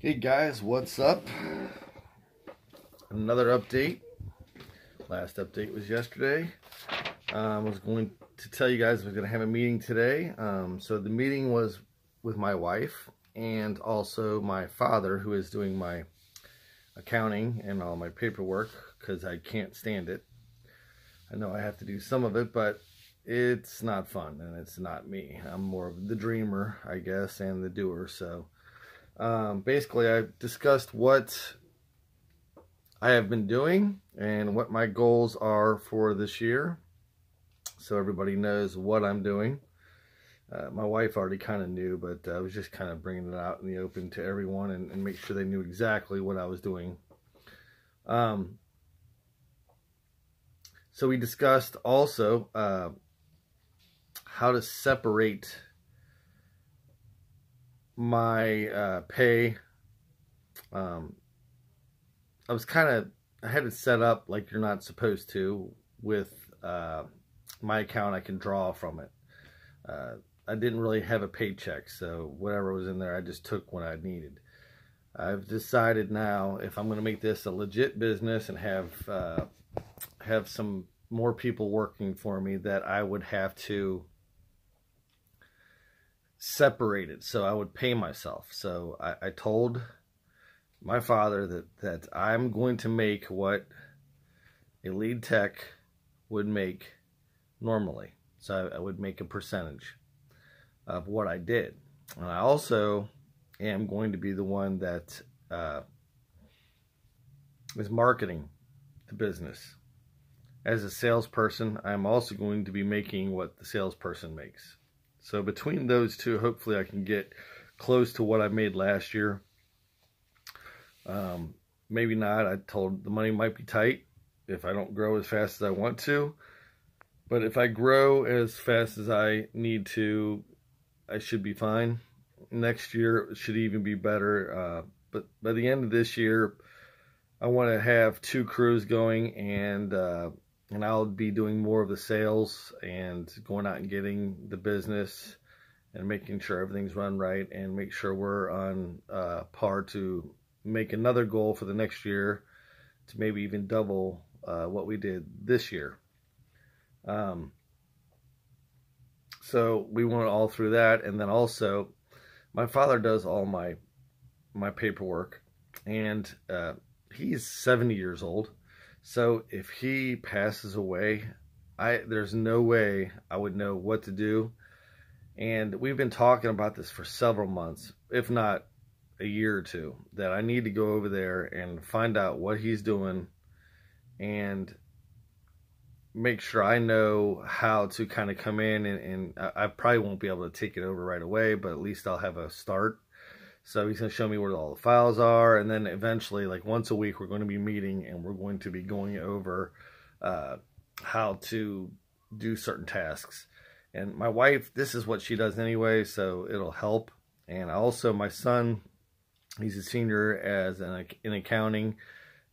Hey guys, what's up? Another update. Last update was yesterday. I was going to tell you guys I was going to have a meeting today. So the meeting was with my wife and also my father, who is doing my accounting and all my paperwork because I can't stand it. I know I have to do some of it, but it's not fun and it's not me. I'm more of the dreamer, I guess, and the doer. So basically, I discussed what I have been doing and what my goals are for this year, so everybody knows what I'm doing. My wife already kind of knew, but I was just kind of bringing it out in the open to everyone and make sure they knew exactly what I was doing. So we discussed also how to separate my pay. I had it set up like you're not supposed to with my account. I can draw from it. I didn't really have a paycheck, so whatever was in there, I just took what I needed. I've decided now, if I'm going to make this a legit business and have some more people working for me, that I would have to separate it, so I would pay myself. So I told my father that I'm going to make what a lead tech would make normally. So I would make a percentage of what I did. And I also am going to be the one that is marketing the business. As a salesperson, I'm also going to be making what the salesperson makes. So between those two, hopefully I can get close to what I made last year. Maybe not. I told the money might be tight if I don't grow as fast as I want to. But if I grow as fast as I need to, I should be fine. Next year it should even be better. But by the end of this year, I want to have 2 crews going, and I'll be doing more of the sales and going out and getting the business and making sure everything's run right and make sure we're on par to make another goal for the next year to maybe even double what we did this year. So we went all through that, and then also my father does all my paperwork, and he's 70 years old. So if he passes away, there's no way I would know what to do. And we've been talking about this for several months, if not a year or two, that I need to go over there and find out what he's doing and make sure I know how to kind of come in, and I probably won't be able to take it over right away, but at least I'll have a start. So he's going to show me where all the files are, and then eventually, like once a week, we're going to be meeting and we're going to be going over how to do certain tasks. And my wife, this is what she does anyway, so it'll help. And also my son, he's a senior in accounting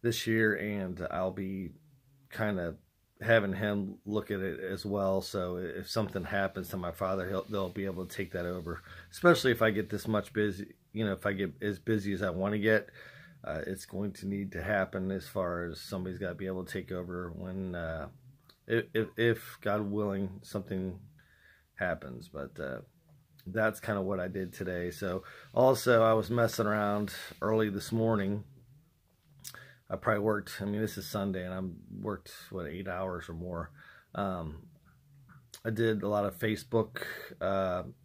this year, and I'll be kind of having him look at it as well. So if something happens to my father, they'll be able to take that over. Especially if I get this much busy, if I get as busy as I want to get, it's going to need to happen as far as somebody's got to be able to take over when, if God willing, something happens. But that's kind of what I did today. So also I was messing around early this morning. I probably worked, this is Sunday, and I worked, 8 hours or more. I did a lot of Facebook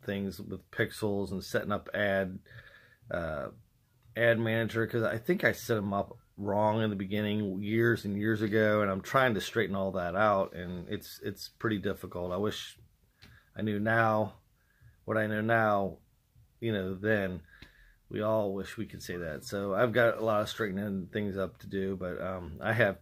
things with pixels and setting up ad manager, because I think I set them up wrong in the beginning years and years ago, and I'm trying to straighten all that out, and it's pretty difficult. I wish I knew now what I know now, then. We all wish we could say that. So I've got a lot of straightening things up to do, but I have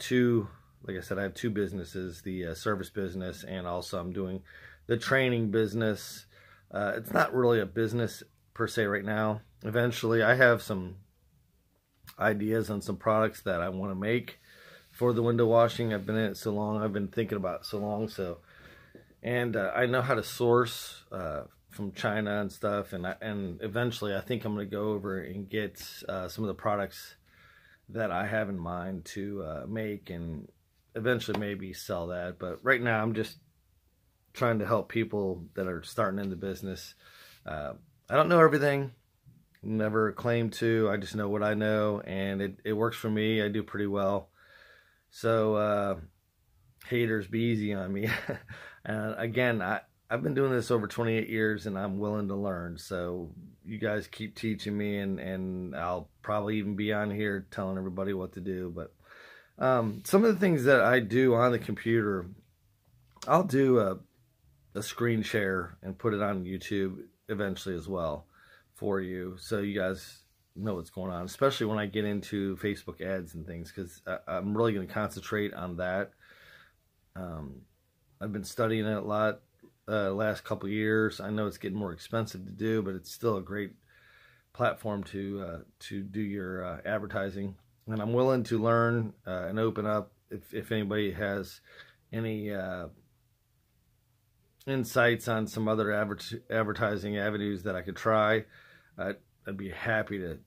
like I said, I have 2 businesses, the service business, and also I'm doing the training business. It's not really a business per se right now. Eventually, I have some ideas on some products that I want to make for the window washing. I've been in it so long. I've been thinking about it so long. And I know how to source from China and stuff, and eventually I think I'm going to go over and get some of the products that I have in mind to make, and eventually maybe sell that. But right now I'm just trying to help people that are starting in the business. I don't know everything, never claim to. I just know what I know, and it works for me. I do pretty well. So haters, be easy on me. And again, I've been doing this over 28 years, and I'm willing to learn. So you guys keep teaching me, and I'll probably even be on here telling everybody what to do. But some of the things that I do on the computer, I'll do a screen share and put it on YouTube eventually as well for you, so you guys know what's going on, especially when I get into Facebook ads and things, because I'm really going to concentrate on that. I've been studying it a lot last couple years. I know it's getting more expensive to do, but it's still a great platform to do your advertising. And I'm willing to learn and open up if anybody has any insights on some other advertising avenues that I could try. I'd be happy to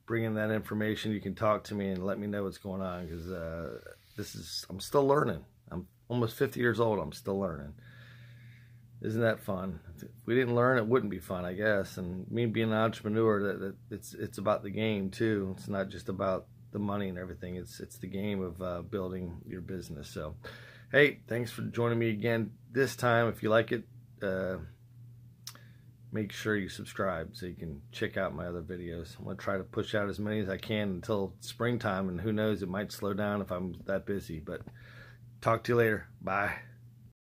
bring in that information. You can talk to me and let me know what's going on, because I'm still learning. I'm almost 50 years old. I'm still learning. Isn't that fun? If we didn't learn, it wouldn't be fun, I guess. And me being an entrepreneur, that it's about the game too. It's not just about the money and everything. It's the game of building your business. So, hey, thanks for joining me again this time. If you like it, make sure you subscribe so you can check out my other videos. I'm going to try to push out as many as I can until springtime, and who knows, it might slow down if I'm that busy. But talk to you later. Bye.